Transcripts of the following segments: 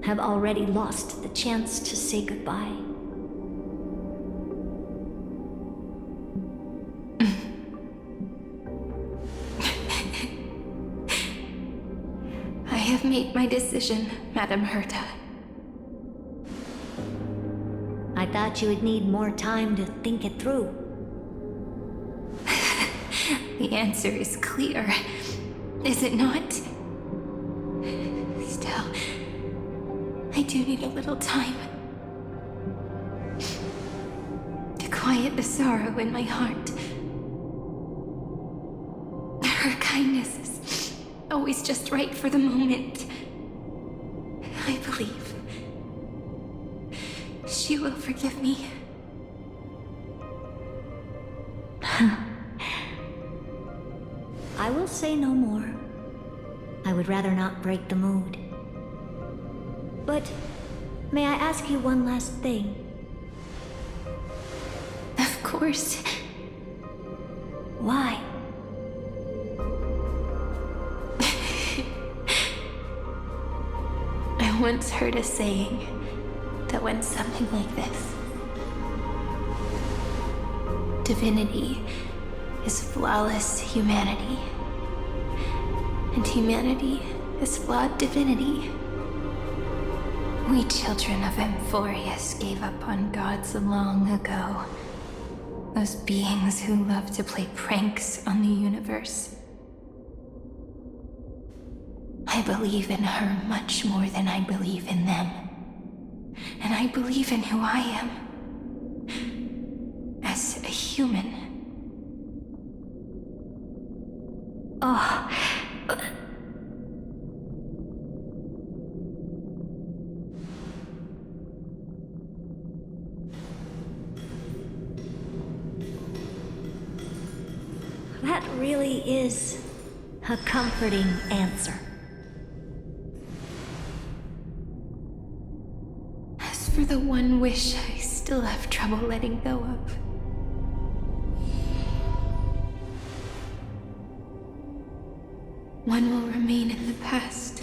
have already lost the chance to say goodbye. I have made my decision, Madame Herta. I thought you would need more time to think it through. The answer is clear, is it not? Still, I do need a little time to quiet the sorrow in my heart. Her kindness is always just right for the moment. I believe she will forgive me. I will say no more. I would rather not break the mood. But may I ask you one last thing? Of course. Why? I once heard a saying that went something like this. Divinity is flawless humanity, and humanity is flawed divinity. We children of Amphorius gave up on gods long ago. Those beings who love to play pranks on the universe. I believe in her much more than I believe in them. And I believe in who I am. As a human. Oh. That really is a comforting answer. As for the one wish I still have trouble letting go of. One will remain in the past.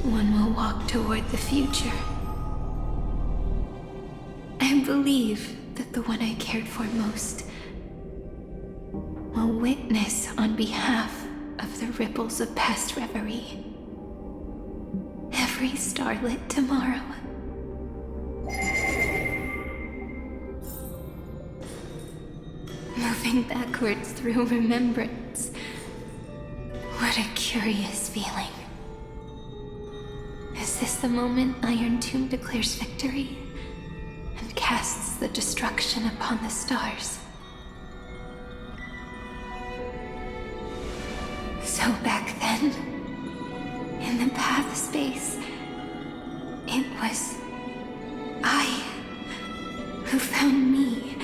One will walk toward the future. I believe that the one I cared for most will witness on behalf of the ripples of past reverie. Every starlit tomorrow. Moving backwards through remembrance. What a curious feeling. Is this the moment Iron Tomb declares victory and casts the destruction upon the stars? So back then, in the path space, it was I who found me.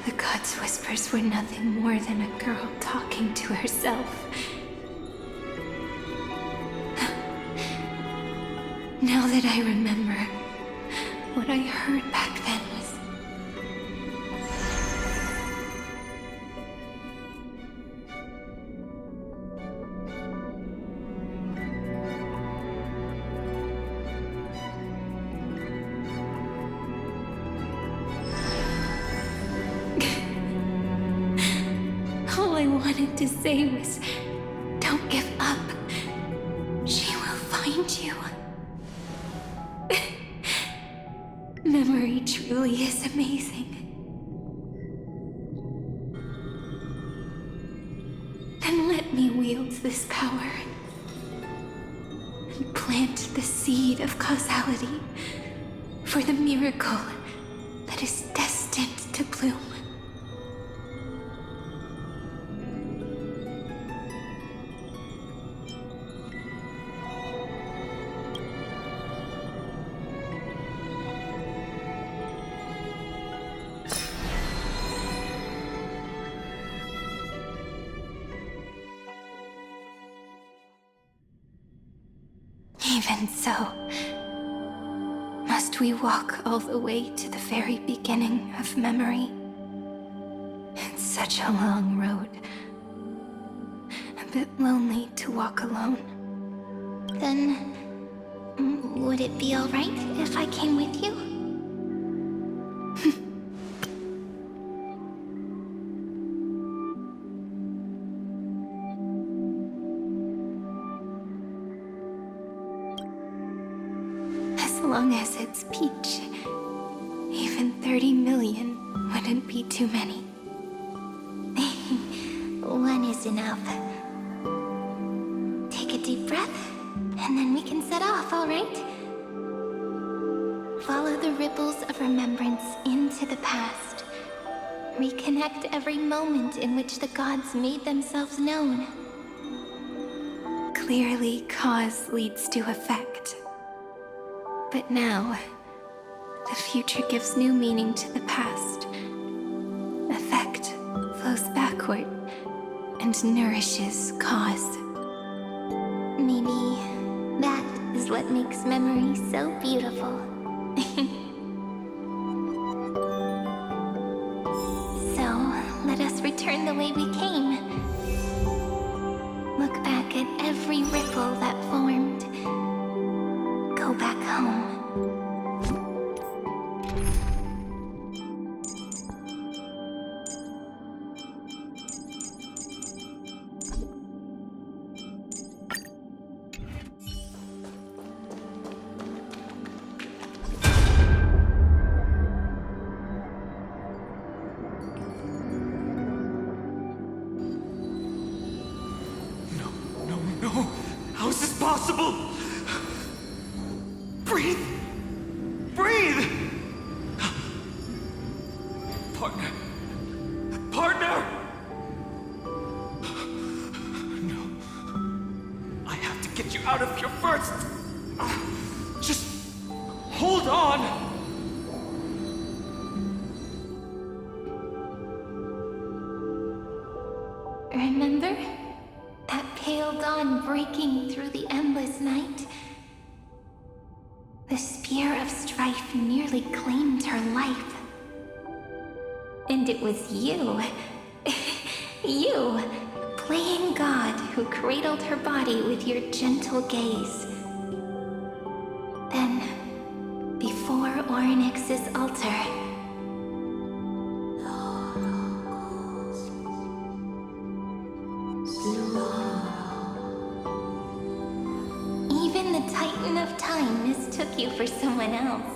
The gods' whispers were nothing more than a girl talking to herself. Now that I remember, what I heard back then was... All I wanted to say was, don't give up. She will find you. Memory truly is amazing. Then let me wield this power and plant the seed of causality for the miracle that is destined to bloom. Even so, must we walk all the way to the very beginning of memory? It's such a long road. A bit lonely to walk alone. Then, would it be alright if I came with you? As long as it's Peach, even 30 million wouldn't be too many. One is enough. Take a deep breath, and then we can set off, alright? Follow the ripples of remembrance into the past. Reconnect every moment in which the gods made themselves known. Clearly, cause leads to effect. But now, the future gives new meaning to the past. Effect flows backward and nourishes cause. Maybe that is what makes memory so beautiful. So, let us return the way we came. Look back at every ripple that formed. Go back home. No! How is this possible? Breathe! Breathe! Partner! Partner! No. I have to get you out of here first! Just hold on! Remember? That pale dawn breaking through the endless night? The spear of strife nearly claimed her life. And it was you, you, playing God, who cradled her body with your gentle gaze. Then, before Ornyx's altar, even the Titan of Time mistook you for someone else.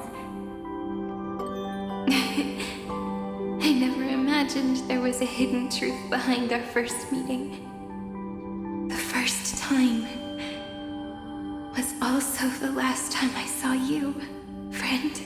I never imagined there was a hidden truth behind our first meeting. The first time was also the last time I saw you, friend.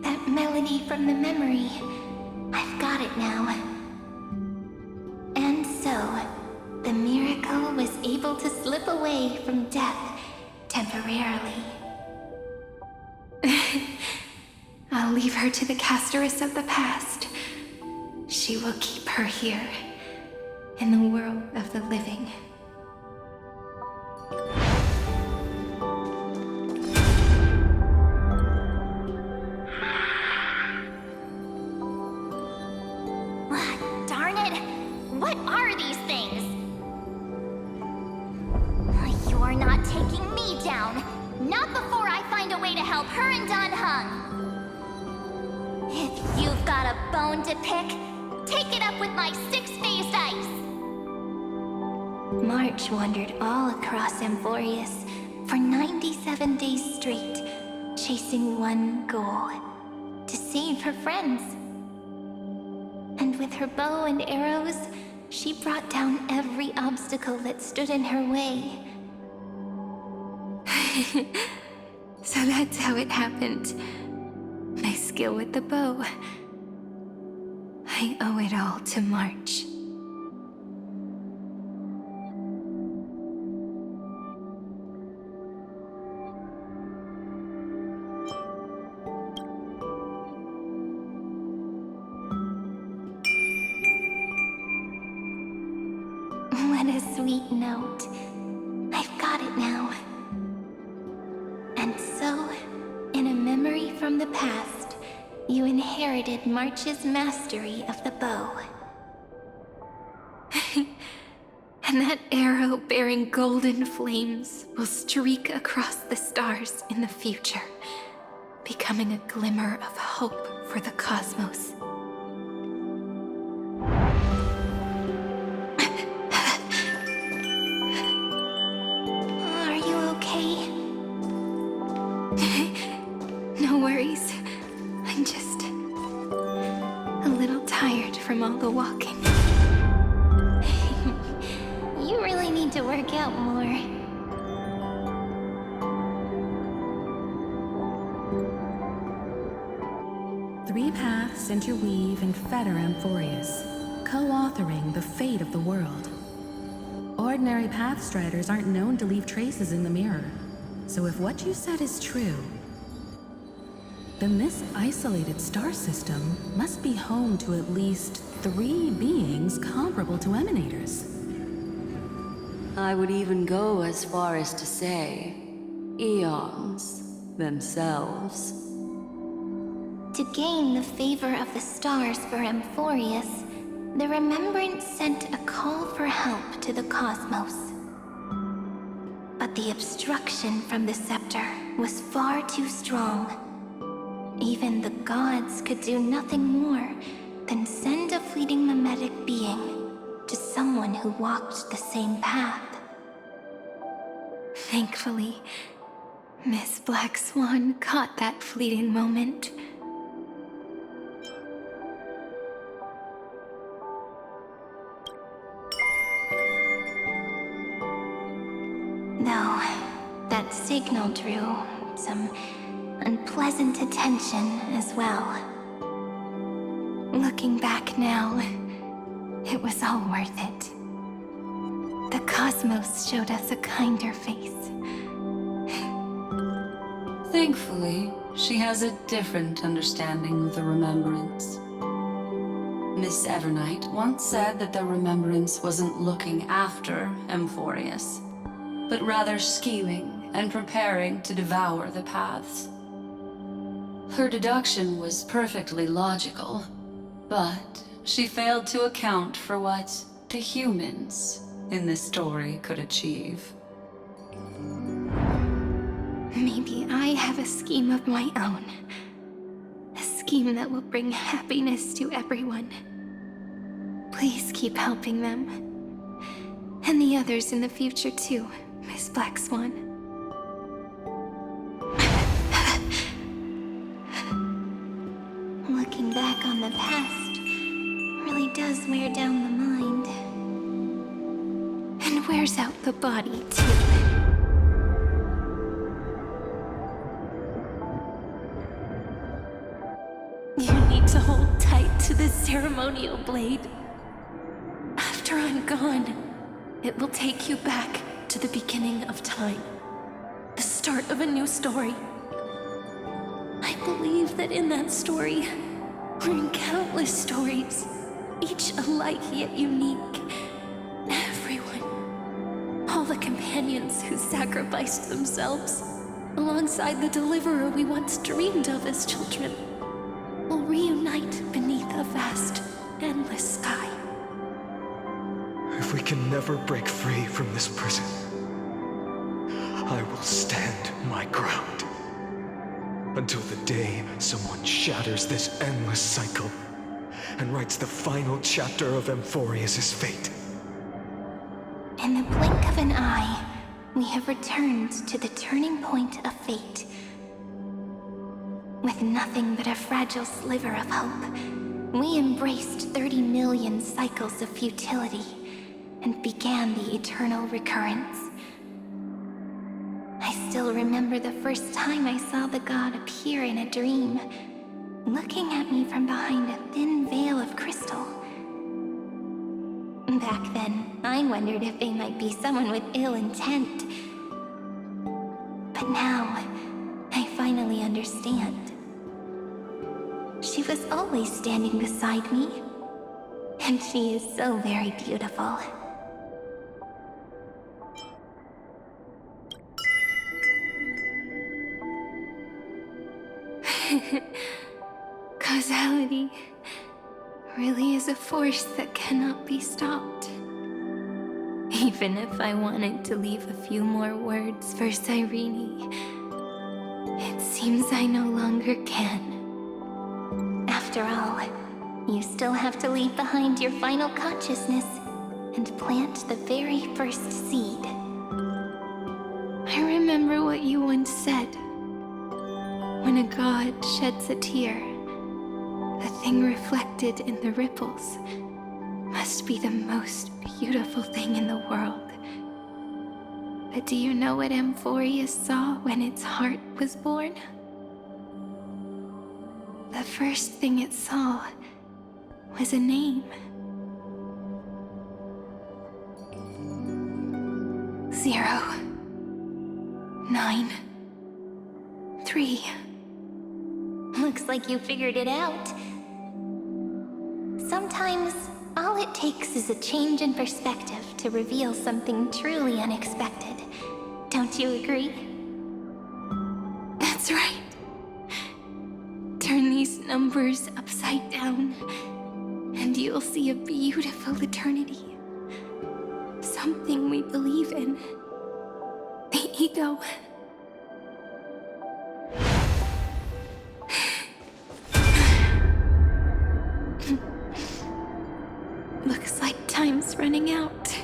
That melody from the memory. I've got it now. And so, the miracle was able to slip away from death temporarily. I'll leave her to the casteress of the past. She will keep her here, in the world of the living. Darn it! What are these things? You are not taking me down. Not before I find a way to help her and Dan Heng. If you've got a bone to pick, take it up with my six-phased ice. March wandered all across Amphorius for 97 days straight, chasing one goal: to save her friends. And with her bow and arrows, she brought down every obstacle that stood in her way. So that's how it happened. My skill with the bow. I owe it all to March. What a sweet note. I've got it now. And so, in a memory from the past, you inherited March's mastery of the bow. And that arrow bearing golden flames will streak across the stars in the future, becoming a glimmer of hope for the cosmos. Are you okay? No worries. I'm just a little tired from all the walking. You really need to work out more. Three paths interweave and fetter Amphorius, co-authoring the fate of the world. Ordinary pathstriders aren't known to leave traces in the mirror, so if what you said is true, then this isolated star system must be home to at least 3 beings comparable to Emanators. I would even go as far as to say, eons themselves. To gain the favor of the stars for Amphorius, the Remembrance sent a call for help to the cosmos. But the obstruction from the scepter was far too strong. Even the gods could do nothing more than send a fleeting mimetic being to someone who walked the same path. Thankfully, Miss Black Swan caught that fleeting moment. Though that signal drew some unpleasant attention as well. Looking back now, it was all worth it. The cosmos showed us a kinder face. Thankfully, she has a different understanding of the Remembrance. Miss Evernight once said that the Remembrance wasn't looking after Amphorius, but rather scheming and preparing to devour the paths. Her deduction was perfectly logical, but she failed to account for what the humans in this story could achieve. Maybe I have a scheme of my own. A scheme that will bring happiness to everyone. Please keep helping them. And the others in the future too, Miss Black Swan. Looking back on the past really does wear down the mind. And wears out the body, too. You need to hold tight to this ceremonial blade. After I'm gone, it will take you back to the beginning of time. The start of a new story. I believe that in that story, or in countless stories, each alike yet unique, everyone, all the companions who sacrificed themselves, alongside the deliverer we once dreamed of as children, will reunite beneath a vast, endless sky. If we can never break free from this prison, I will stand my ground. Until the day someone shatters this endless cycle and writes the final chapter of Amphorius' fate. In the blink of an eye, we have returned to the turning point of fate. With nothing but a fragile sliver of hope, we embraced 30 million cycles of futility and began the eternal recurrence. I still remember the first time I saw the god appear in a dream, looking at me from behind a thin veil of crystal. Back then, I wondered if they might be someone with ill intent. But now, I finally understand. She was always standing beside me, and she is so very beautiful. Causality really is a force that cannot be stopped. Even if I wanted to leave a few more words for Cyrene, it seems I no longer can. After all, you still have to leave behind your final consciousness and plant the very first seed. I remember what you once said. When a god sheds a tear, the thing reflected in the ripples must be the most beautiful thing in the world. But do you know what Amphorius saw when its heart was born? The first thing it saw was a name. 0, 9, 3. Looks like you figured it out. Sometimes, all it takes is a change in perspective to reveal something truly unexpected. Don't you agree? That's right. Turn these numbers upside down, and you'll see a beautiful eternity. Something we believe in. The ego. Looks like time's running out.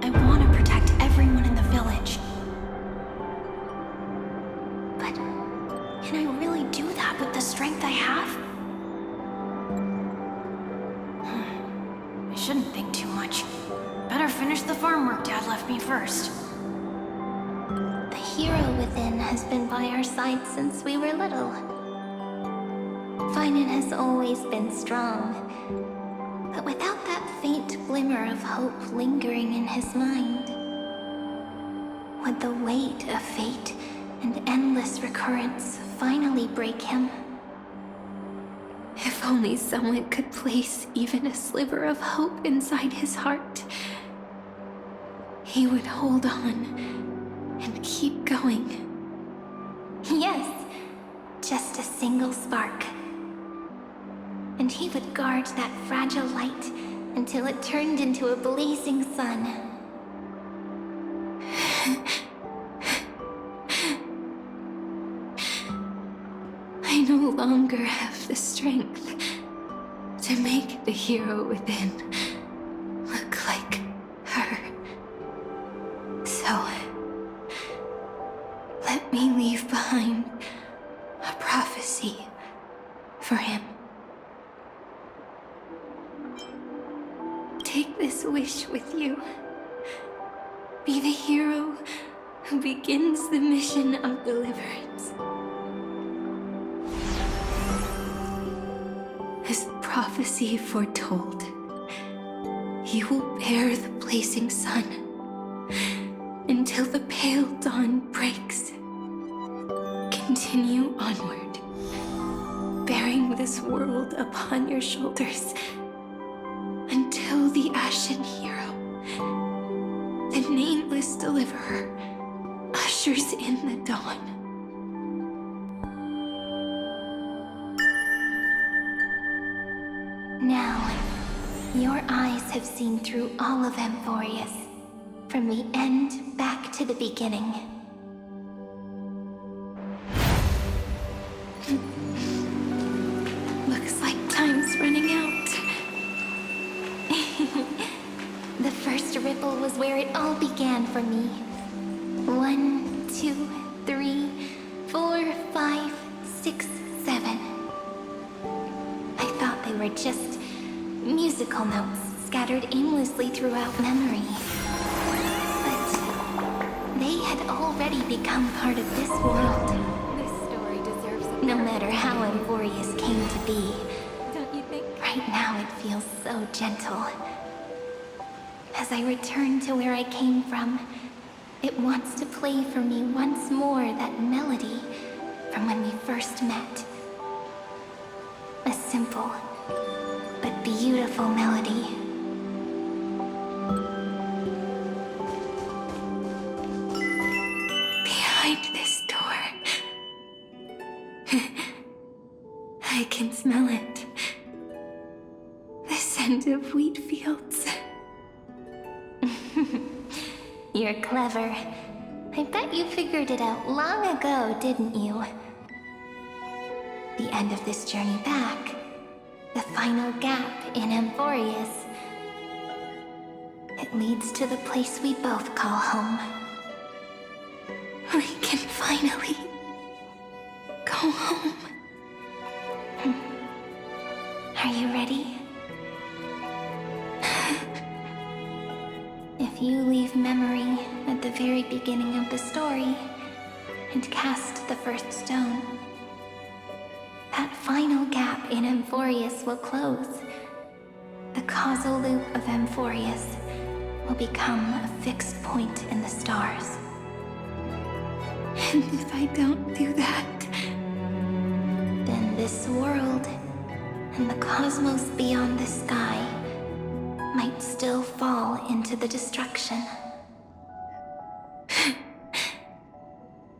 I want to protect everyone in the village. But can I really do that with the strength I have? I shouldn't think too much. Better finish the farm work Dad left me first. The hero within has been by our side since we were little. Finan has always been strong, but without that faint glimmer of hope lingering in his mind, would the weight of fate and endless recurrence finally break him? If only someone could place even a sliver of hope inside his heart, he would hold on and keep going. Yes, just a single spark. And he would guard that fragile light until it turned into a blazing sun. I no longer have the strength to make the hero within look like her. So, let me leave behind a prophecy for him. Take this wish with you. Be the hero who begins the mission of deliverance. As prophecy foretold, you will bear the blazing sun until the pale dawn breaks. Continue onward, bearing this world upon your shoulders until the Ashen Hero, the nameless deliverer, ushers in the dawn. Now, your eyes have seen through all of Amphorius, from the end back to the beginning. Looks like time's running out. The first ripple was where it all began for me. 1, 2, 3, 4, 5, 6, 7. I thought they were just musical notes scattered aimlessly throughout memory. But they had already become part of this world. This story deserves a No matter how Amphorius came to be, don't you think? right now it feels so gentle. As I return to where I came from, it wants to play for me once more that melody from when we first met. A simple but beautiful melody. land of wheat fields. You're clever. I bet you figured it out long ago, didn't you? The end of this journey back, the final gap in Amphorius. It leads to the place we both call home. We can finally go home. Are you ready? If you leave memory at the very beginning of the story and cast the first stone, that final gap in Amphorius will close. The causal loop of Amphorius will become a fixed point in the stars. And if I don't do that, then this world and the cosmos beyond the sky might still fall into the destruction.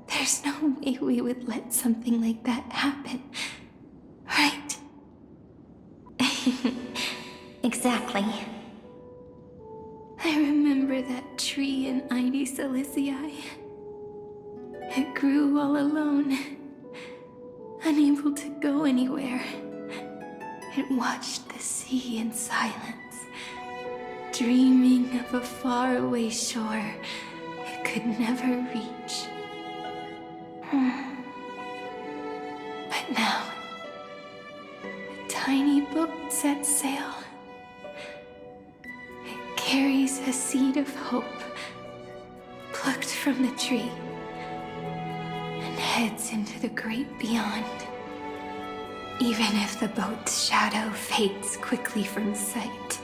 There's no way we would let something like that happen, right? Exactly. I remember that tree in Ide Silicii. It grew all alone, unable to go anywhere. It watched the sea in silence, dreaming of a faraway shore it could never reach. But now, a tiny boat sets sail. It carries a seed of hope, plucked from the tree, and heads into the great beyond. Even if the boat's shadow fades quickly from sight,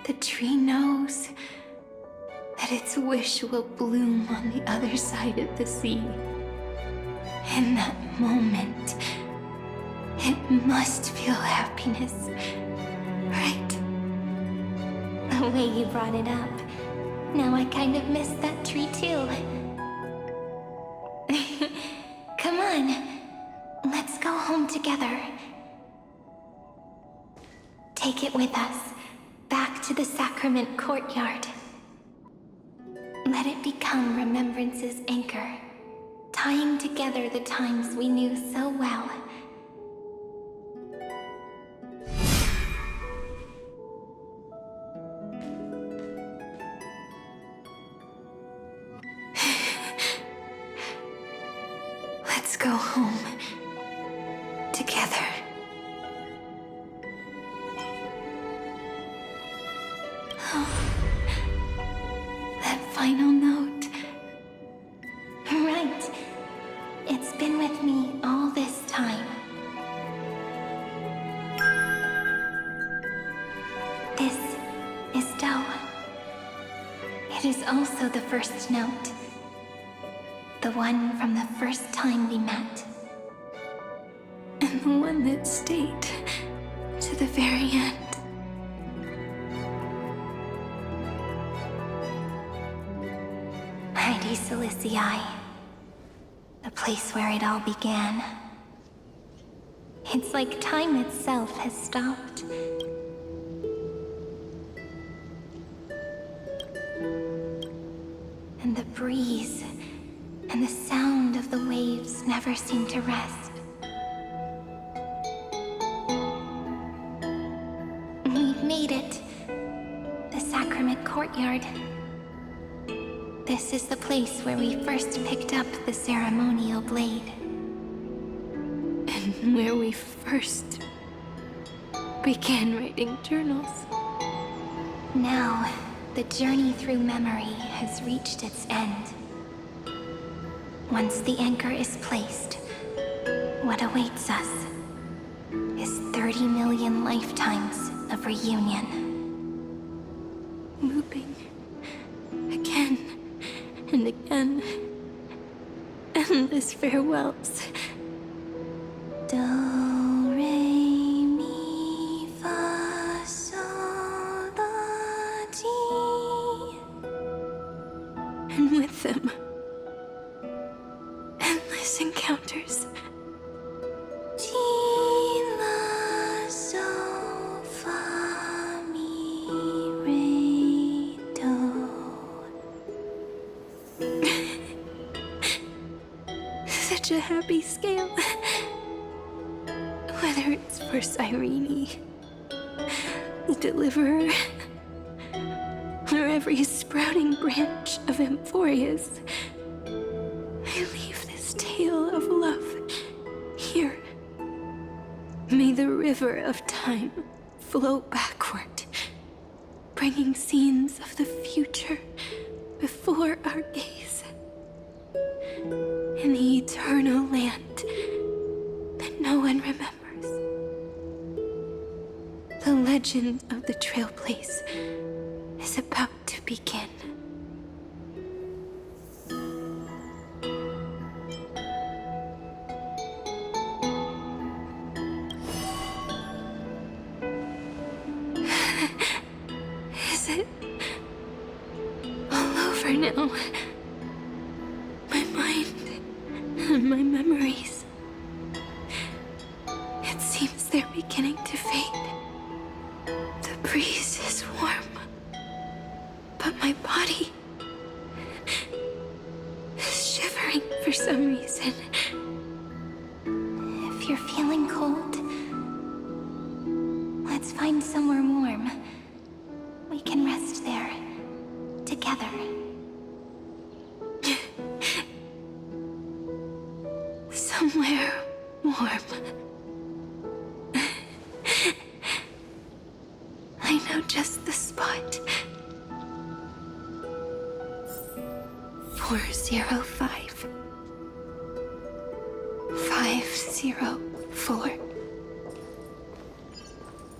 the tree knows that its wish will bloom on the other side of the sea. In that moment, it must feel happiness, right? The way you brought it up. Now I kind of miss that tree too. Come on, let's go home together. Take it with us, back to the sacrament courtyard. Let it become Remembrance's anchor, tying together the times we knew so well. Let's go home together. That final note. Right. It's been with me all this time. This is Do. It is also the first note. The one from the first time we met. And the one that stayed to the very end. Ide Silicii. The place where it all began. It's like time itself has stopped. And the breeze and the sound of the waves never seem to rest. We've made it. The sacrament courtyard. This is the place where we first picked up the ceremonial blade. And where we first began writing journals. Now, the journey through memory has reached its end. Once the anchor is placed, what awaits us is 30 million lifetimes of reunion. Looping again and again. Endless farewells. Do, re, mi, fa, sol, la, ti. And with them, endless encounters. Ti, la, sol, fa. a happy scale. Whether it's for Cyrene, the Deliverer, or every sprouting branch of Amphorius, I leave this tale of love here. May the river of time flow backward, bringing scenes of the future before our gaze. In the eternal land that no one remembers. The legend of the Trailblaze is about to begin. Is it all over now? My mind and my memories. It seems they're beginning to fade. The breeze is warm, but my body is shivering for some reason. If you're feeling cold, let's find somewhere warm. We can rest there, together. Somewhere warm. I know just the spot. 405. 504.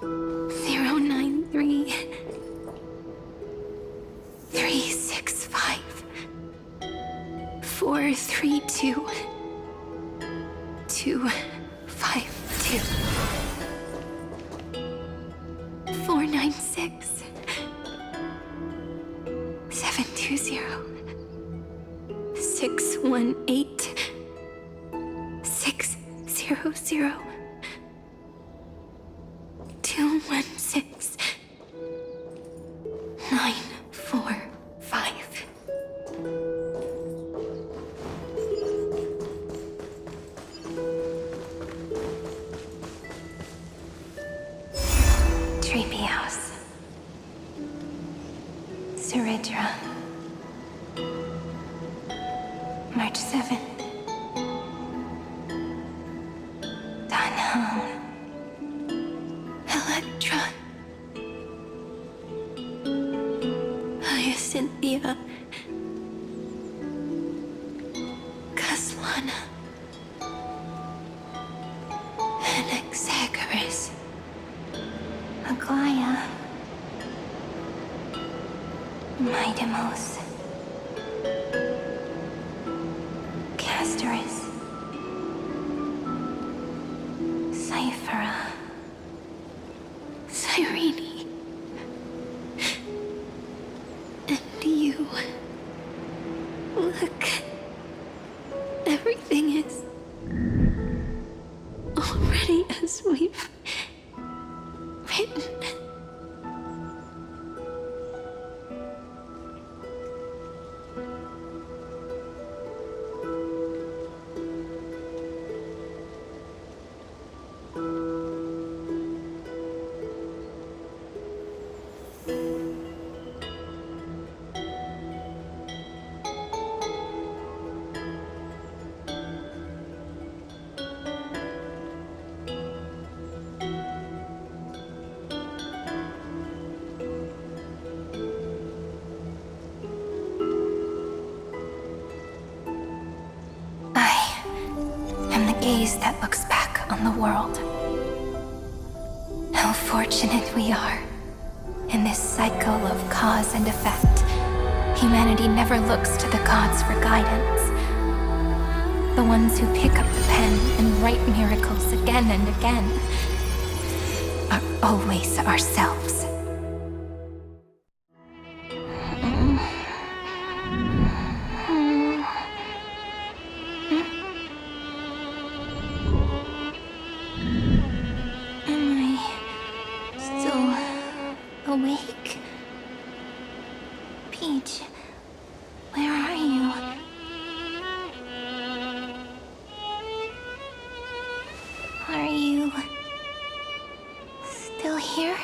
093. 365. 432. 252. 496. 720. 618. 600. 216. 945. Treepy House. Suridra. March 7th. Danhong. Electron. Hyacinthia. Caslana. Anaxagoras. Aglaya. Midemos. Castorus. Cyphera. Cyrene. And you. Look. Everything is already as we've written. Gaze that looks back on the world. How fortunate we are. In this cycle of cause and effect, humanity never looks to the gods for guidance. The ones who pick up the pen and write miracles again and again are always ourselves. Awake? Peach, where are you? still here?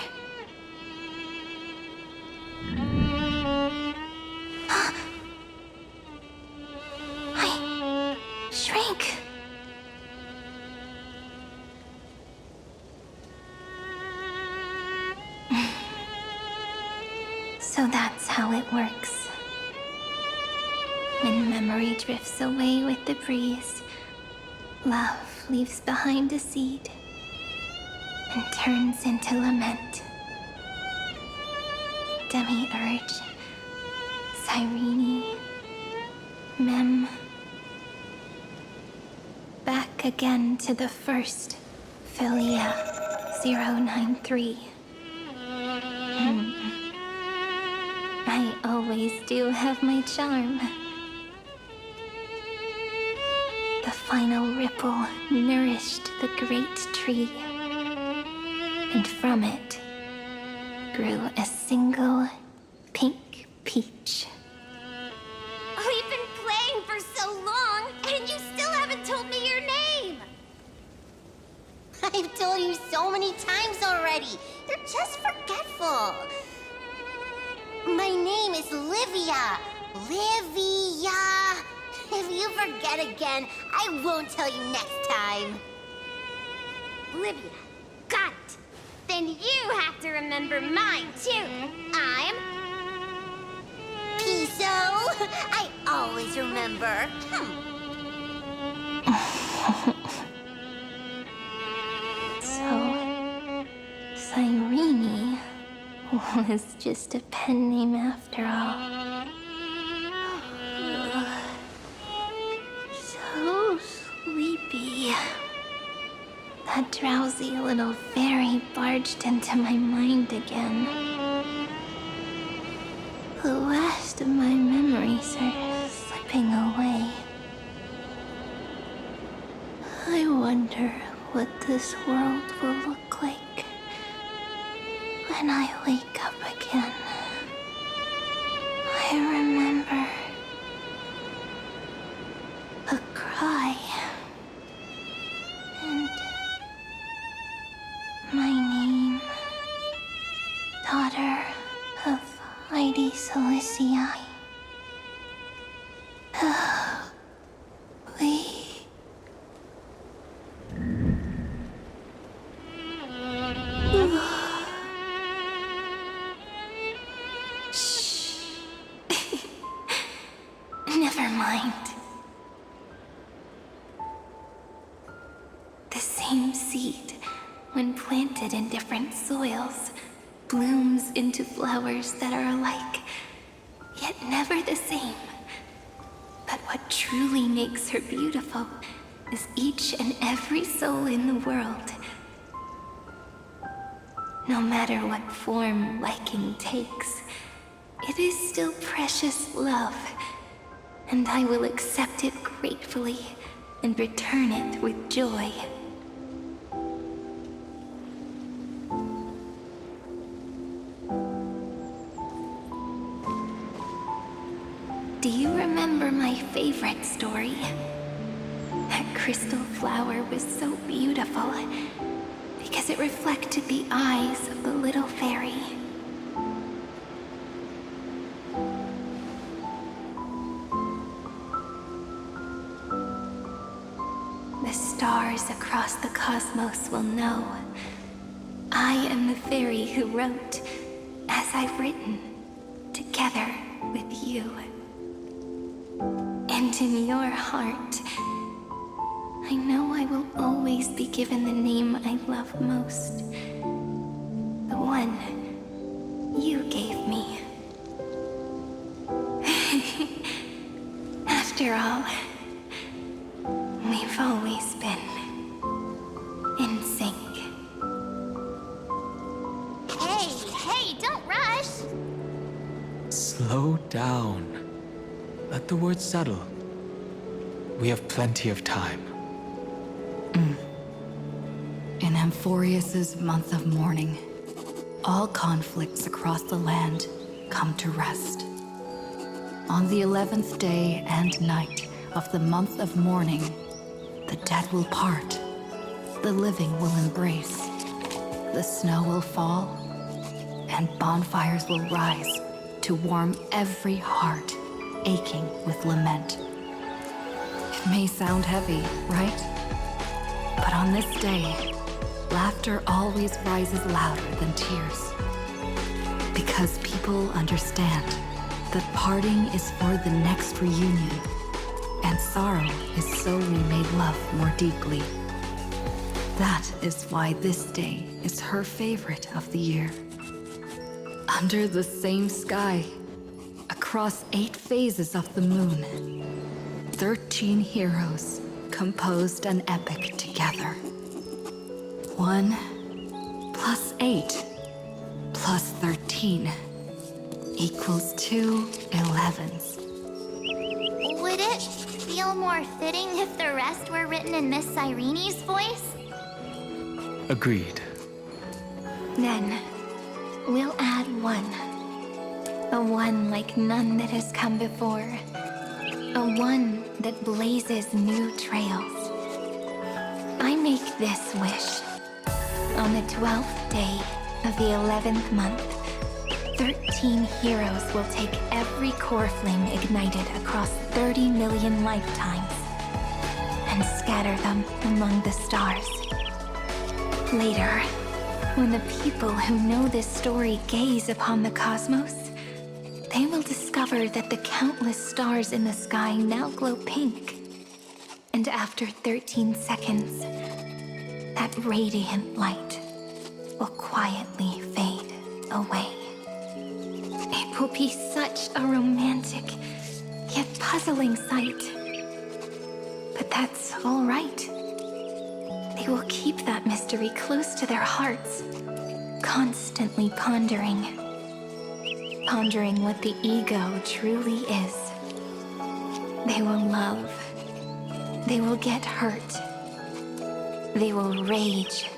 I shrank. So that's how it works. When memory drifts away with the breeze, love leaves behind a seed and turns into lament. Demiurge, Cyrene, Mem. Back again to the first Philia 093. I always do have my charm. The final ripple nourished the great tree, and from it grew a single pink peach. We've been playing for so long, and you still haven't told me your name! I've told you so many times already. You're just forgetful. My name is Livia. Livia. If you forget again, I won't tell you next time. Livia. Got it. Then you have to remember mine, too. I'm... Piso. I always remember. So, Cyrene was just a pen name after all. So sleepy. That drowsy little fairy barged into my mind again. The last of my memories are slipping away. I wonder what this world will look like when I wake up again. I remember a cry and my name, daughter of Lady Celestii. We... Shh. Never mind. The same seed, when planted in different soils, blooms into flowers that are alike, yet never the same. But what truly makes her beautiful is each and every soul in the world. No matter what form liking takes, it is still precious love, and I will accept it gratefully and return it with joy. Do you remember my favorite story? That crystal flower was so beautiful because it reflected the eyes of the little fairy. The stars across the cosmos will know I am the fairy who wrote, as I've written, together with you. And in your heart, I know I will always be given the name I love most. The one you gave me. After all, we've always been in sync. Hey, don't rush! Slow down. Let the words settle. We have plenty of time. In Amphorius's month of mourning, all conflicts across the land come to rest. On the 11th day and night of the month of mourning, the dead will part, the living will embrace. the snow will fall, and bonfires will rise to warm every heart aching with lament. It may sound heavy, right? But on this day, laughter always rises louder than tears. Because people understand that parting is for the next reunion, and sorrow is so we may love more deeply. That is why this day is her favorite of the year. Under the same sky, across 8 phases of the moon, 13 heroes composed an epic together. 1 plus 8 plus 13 equals 2 11s. Would it feel more fitting if the rest were written in Miss Irene's voice? Agreed. Then, we'll add 1. A 1 like none that has come before. A 1 that blazes new trails. I make this wish. On the 12th day of the 11th month, 13 heroes will take every core flame ignited across 30 million lifetimes and scatter them among the stars. Later, when the people who know this story gaze upon the cosmos, they will discover that the countless stars in the sky now glow pink. And after 13 seconds, that radiant light will quietly fade away. It will be such a romantic, yet puzzling sight. But that's all right. They will keep that mystery close to their hearts, constantly pondering what the ego truly is. They will love. They will get hurt. They will rage.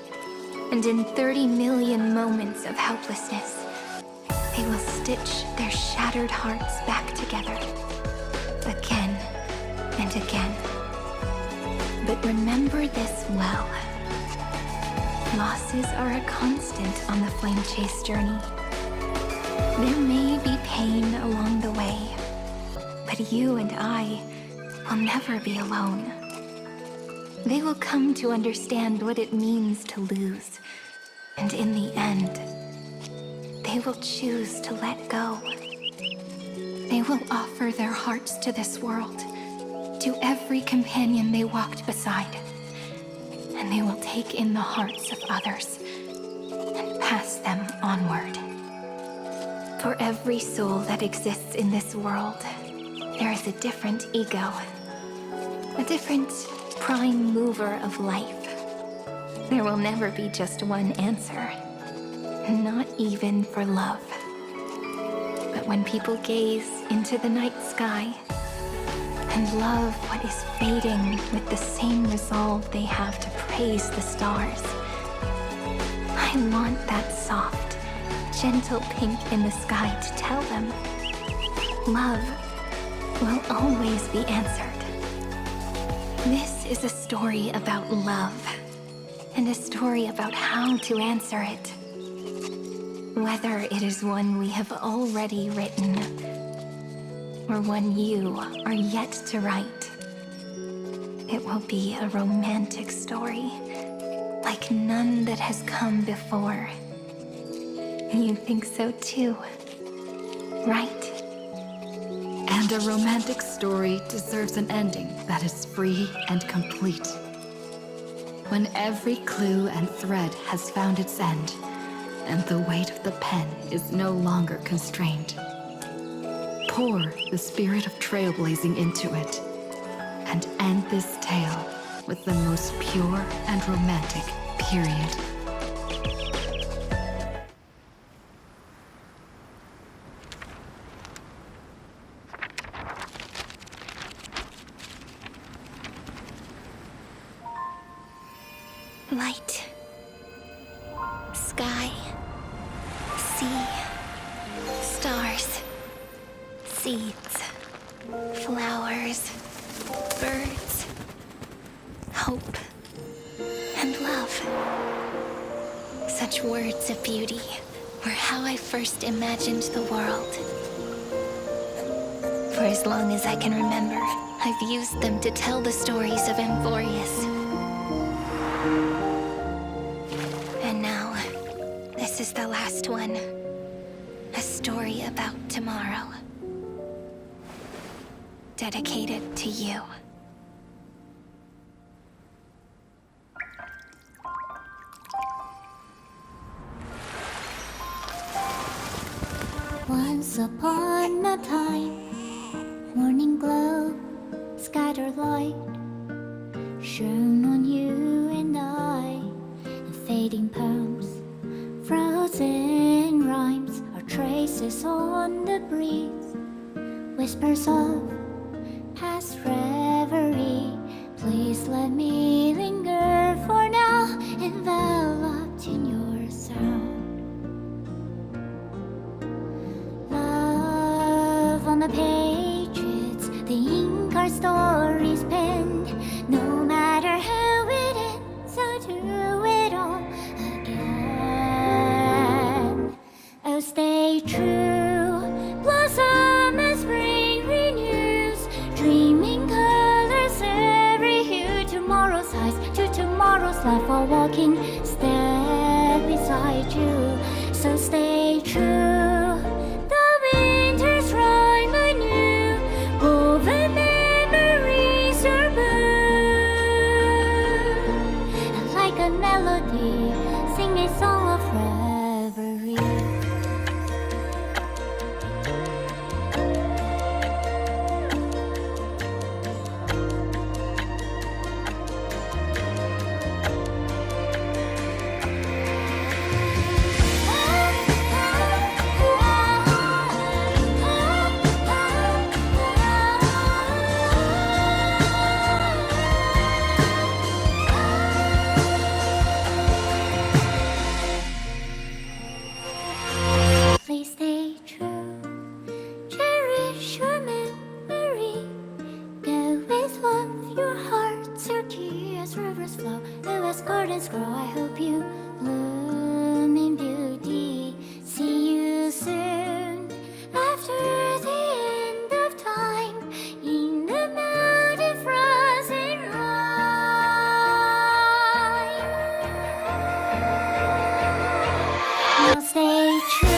And in 30 million moments of helplessness, they will stitch their shattered hearts back together, again and again. But remember this well. Losses are a constant on the flame chase journey. There may be pain along the way, but you and I will never be alone. They will come to understand what it means to lose, and in the end, they will choose to let go. They will offer their hearts to this world, to every companion they walked beside, and they will take in the hearts of others and pass them onward. For every soul that exists in this world, there is a different ego, a different prime mover of life. There will never be just one answer, not even for love. But when people gaze into the night sky and love what is fading with the same resolve they have to praise the stars, I want that soft, gentle pink in the sky to tell them love will always be answered. This is a story about love, and a story about how to answer it. Whether it is one we have already written, or one you are yet to write, it will be a romantic story, like none that has come before. You think so too, right? And a romantic story deserves an ending that is free and complete. When every clue and thread has found its end, and the weight of the pen is no longer constrained, pour the spirit of trailblazing into it, and end this tale with the most pure and romantic period. Light, sky, sea, stars, seeds, flowers, birds, hope, and love. Such words of beauty were how I first imagined the world. For as long as I can remember, I've used them to tell the stories of Amphorius. And now, this is the last one. A story about tomorrow. Dedicated to you. Once upon a time, morning glow, scattered light, shone on you and I, in fading poems, frozen rhymes, or traces on the breeze, whispers of past reverie. Please let me linger for now, enveloped in your sound. On the pages, the ink our stories penned. No matter how it ends, I'll do it all again. Oh, stay true, blossom as spring renews, dreaming colors every hue. Tomorrow's eyes to tomorrow's life, while walking step beside you. So stay true. Sing a song of reverie. Please stay true, cherish your memory. Go with love, your heart's your key as rivers flow, as gardens grow. I hope you bloom in beauty. See you soon after the end of time, in the mountain frozen rime. Now stay true.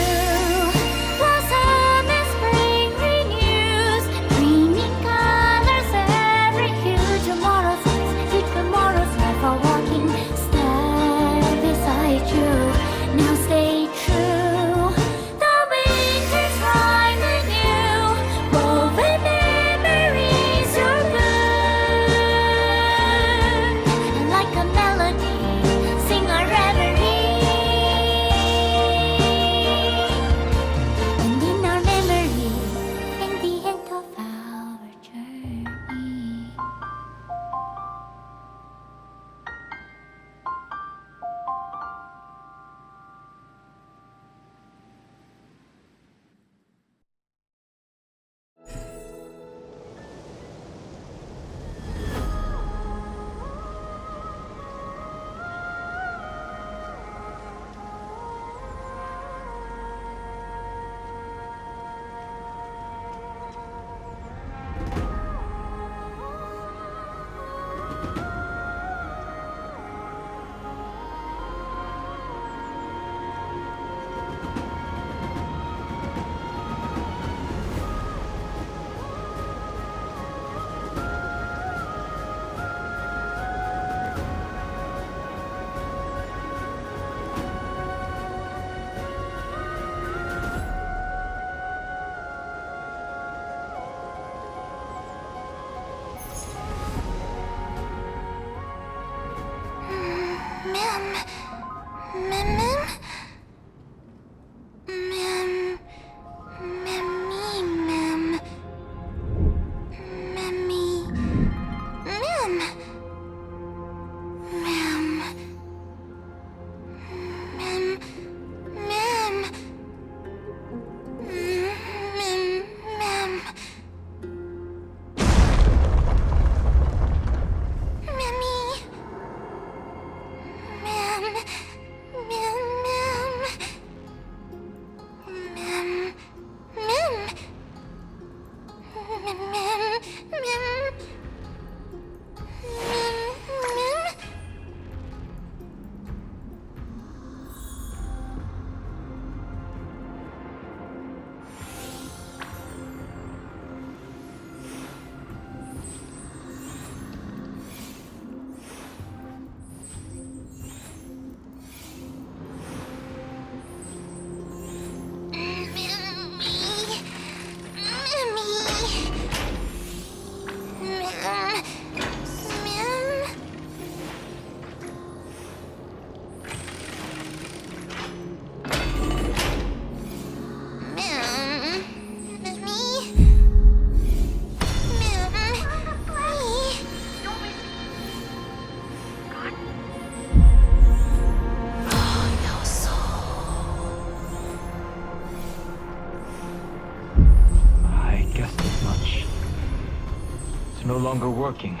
no longer working.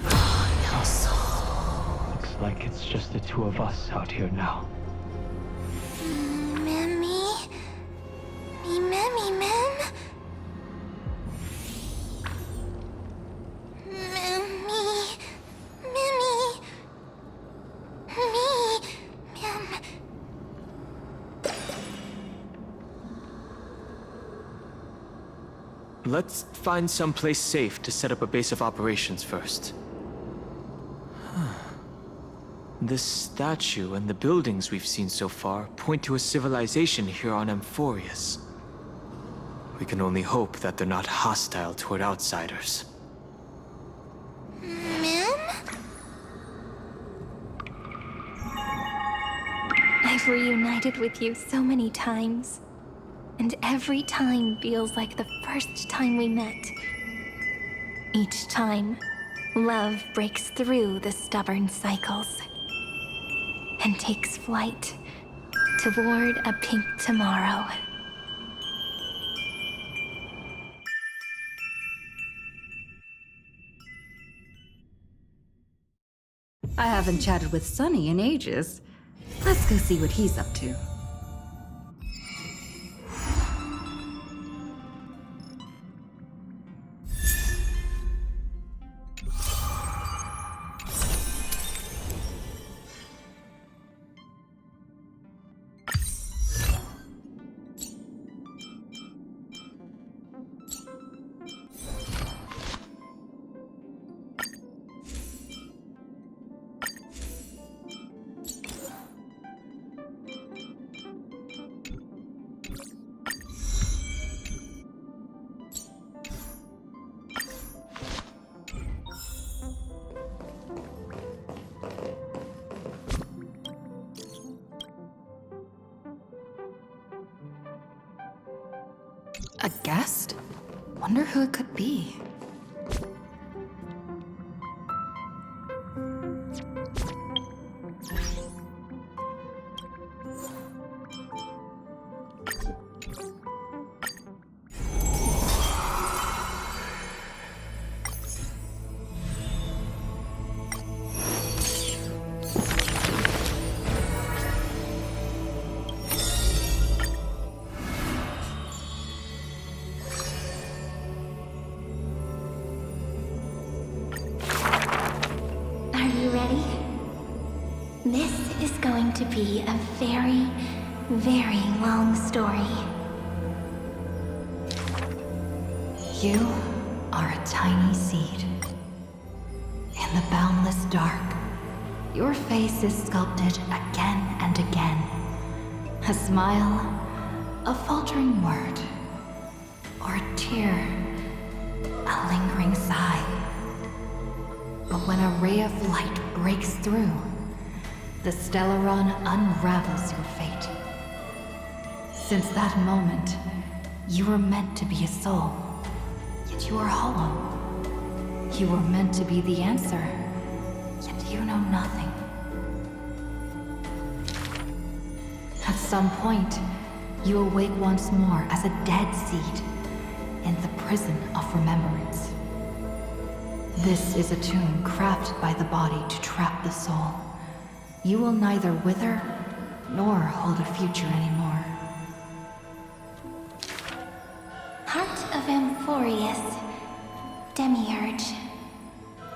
No soul. Looks like it's just the two of us out here now. Mimi? Mimi, Mim? Mimi. Mimi. Mim. Let's find someplace safe to set up a base of operations first. This statue and the buildings we've seen so far point to a civilization here on Amphorius. We can only hope that they're not hostile toward outsiders. Mim? I've reunited with you so many times, and every time feels like the first time we met. Each time, love breaks through the stubborn cycles and takes flight toward a pink tomorrow. I haven't chatted with Sunny in ages. Let's go see what he's up to. A guest? Wonder who it could be. Are you ready? This is going to be a very, very long story. You are a tiny seed. In the boundless dark, your face is sculpted again and again. A smile, a faltering word, or a tear, a lingering sigh. But when a ray of light breaks through, the Stellaron unravels your fate. Since that moment, you were meant to be a soul, yet you are hollow. You were meant to be the answer, yet you know nothing. At some point, you awake once more as a dead seed in the prison of remembrance. This is a tomb crafted by the body to trap the soul. You will neither wither nor hold a future anymore. Heart of Amphorius, Demiurge.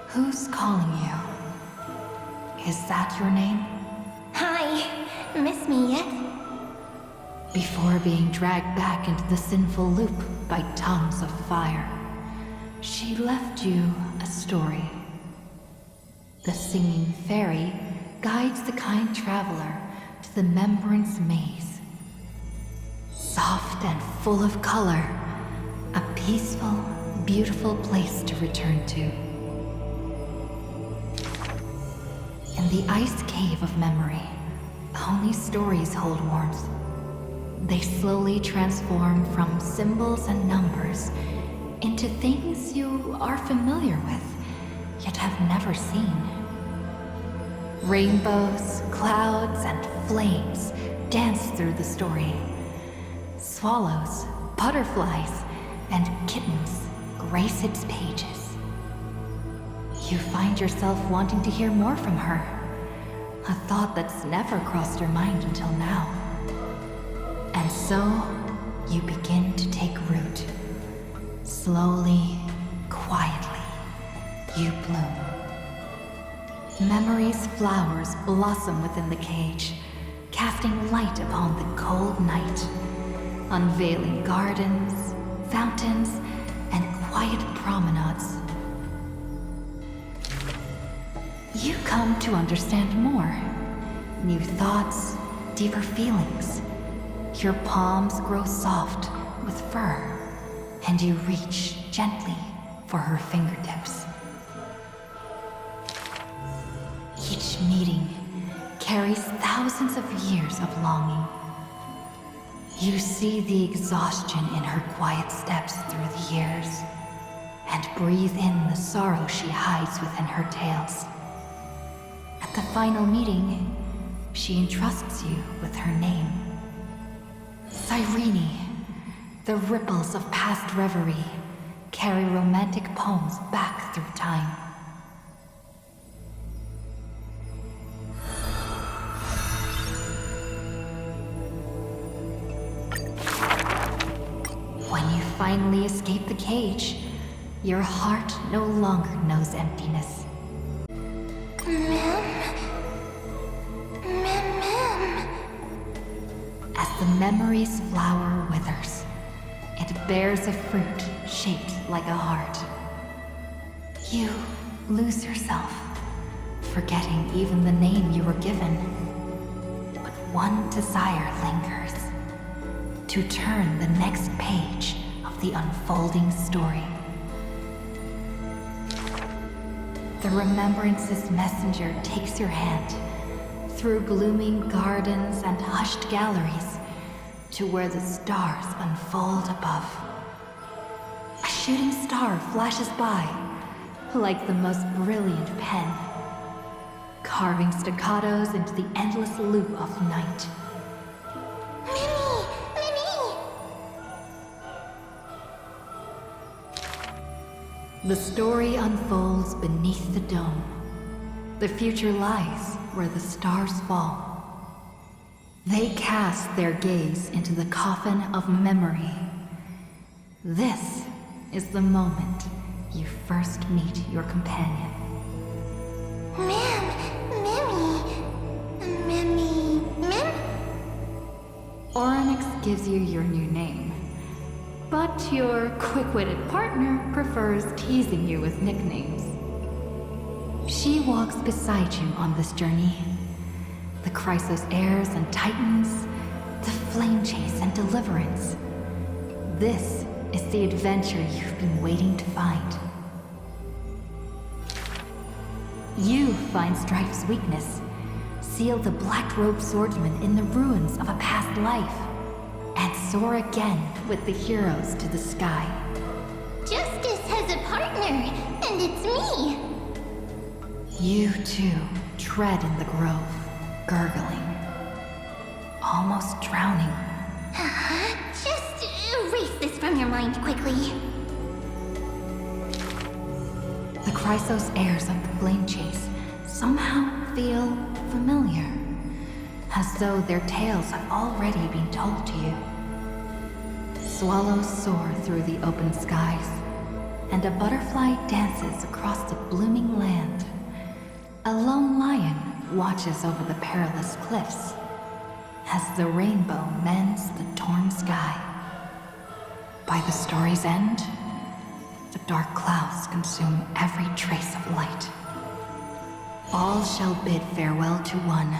Who's calling you? Is that your name? Hi, miss me yet? Before being dragged back into the sinful loop by tongues of fire, she left you a story. The singing fairy guides the kind traveler to the Membrance Maze. Soft and full of color, a peaceful, beautiful place to return to. In the ice cave of memory, only stories hold warmth. They slowly transform from symbols and numbers into things you are familiar with, yet have never seen. Rainbows, clouds, and flames dance through the story. Swallows, butterflies, and kittens grace its pages. You find yourself wanting to hear more from her, a thought that's never crossed your mind until now. And so, you begin to take root. Slowly, quietly, you bloom. Memory's flowers blossom within the cage, casting light upon the cold night, unveiling gardens, fountains, and quiet promenades. You come to understand more. New thoughts, deeper feelings. Your palms grow soft with fur, and you reach gently for her fingertips. Each meeting carries thousands of years of longing. You see the exhaustion in her quiet steps through the years, and breathe in the sorrow she hides within her tales. At the final meeting, she entrusts you with her name. Cyrene, the ripples of past reverie carry romantic poems back through time. When you finally escape the cage, your heart no longer knows emptiness. As the memory's flower withers, it bears a fruit shaped like a heart. You lose yourself, forgetting even the name you were given. But one desire lingers, to turn the next page of the unfolding story. The Remembrance's messenger takes your hand through blooming gardens and hushed galleries to where the stars unfold above. A shooting star flashes by like the most brilliant pen, carving staccatos into the endless loop of night. The story unfolds beneath the dome. The future lies where the stars fall. They cast their gaze into the coffin of memory. This is the moment you first meet your companion. Orynyx gives you your new name, but your quick-witted partner prefers teasing you with nicknames. She walks beside you on this journey. The Chrysos heirs and titans, the flame chase and deliverance. This is the adventure you've been waiting to find. You find Strife's weakness, seal the black-robed swordsman in the ruins of a past life, and soar again with the heroes to the sky. Justice has a partner, and it's me! You too tread in the grove, gurgling, almost drowning. Just erase this from your mind quickly. The Chrysos heirs of the flame chase somehow feel familiar, as though their tales have already been told to you. Swallows soar through the open skies, and a butterfly dances across the blooming land. A lone lion watches over the perilous cliffs, as the rainbow mends the torn sky. By the story's end, the dark clouds consume every trace of light. All shall bid farewell to one,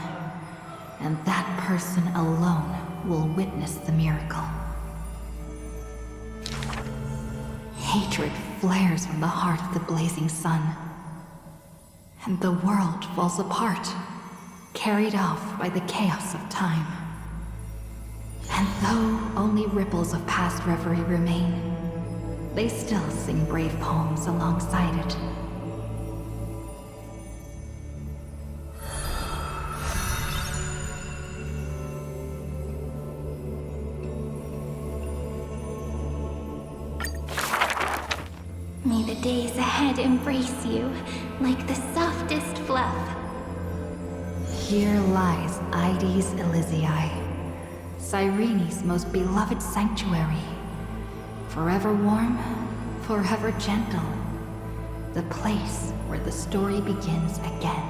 and that person alone will witness the miracle. Hatred flares from the heart of the blazing sun, and the world falls apart, carried off by the chaos of time. And though only ripples of past reverie remain, they still sing brave poems alongside it. May the days ahead embrace you like the softest fluff. Here lies Ides Elysiae, Cyrene's most beloved sanctuary. Forever warm, forever gentle. The place where the story begins again.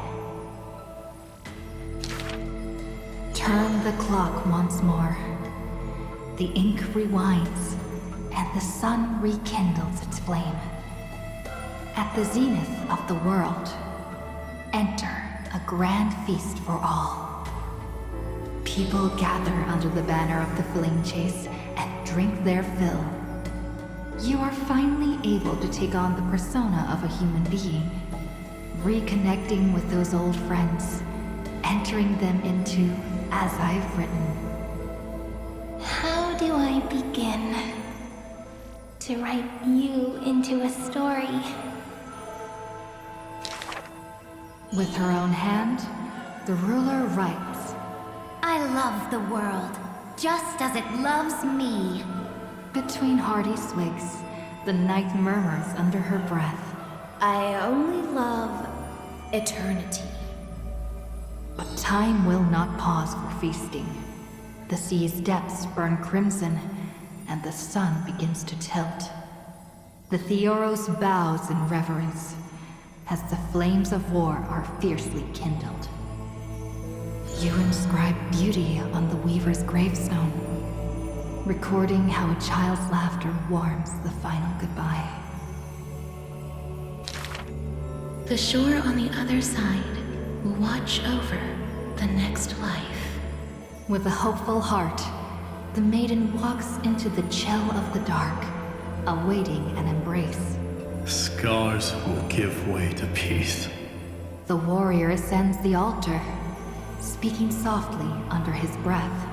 Turn the clock once more. The ink rewinds, and the sun rekindles its flame. At the zenith of the world, enter a grand feast for all. People gather under the banner of the flame chase and drink their fill. You are finally able to take on the persona of a human being, reconnecting with those old friends, entering them into As I've Written. How do I begin to write you into a story? With her own hand, the ruler writes. I love the world, just as it loves me. Between hearty swigs, the night murmurs under her breath. I only love eternity. But time will not pause for feasting. The sea's depths burn crimson, and the sun begins to tilt. The Theoros bows in reverence, as the flames of war are fiercely kindled. You inscribe beauty on the weaver's gravestone, recording how a child's laughter warms the final goodbye. The shore on the other side will watch over the next life. With a hopeful heart, the maiden walks into the chill of the dark, awaiting an embrace. Scars will give way to peace. The warrior ascends the altar, speaking softly under his breath.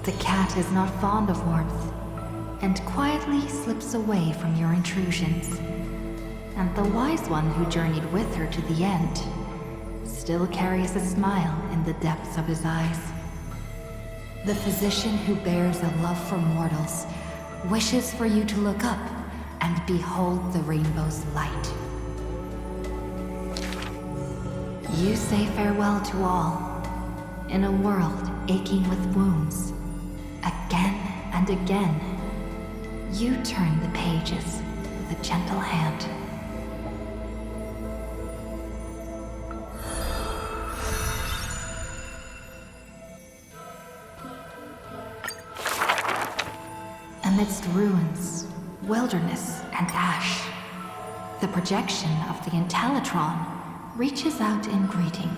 The cat is not fond of warmth, and quietly slips away from your intrusions. And the wise one who journeyed with her to the end still carries a smile in the depths of his eyes. The physician who bears a love for mortals wishes for you to look up and behold the rainbow's light. You say farewell to all, in a world aching with wounds. Again and again, you turn the pages with a gentle hand. Amidst ruins, wilderness, and ash, the projection of the Intellitron reaches out in greeting.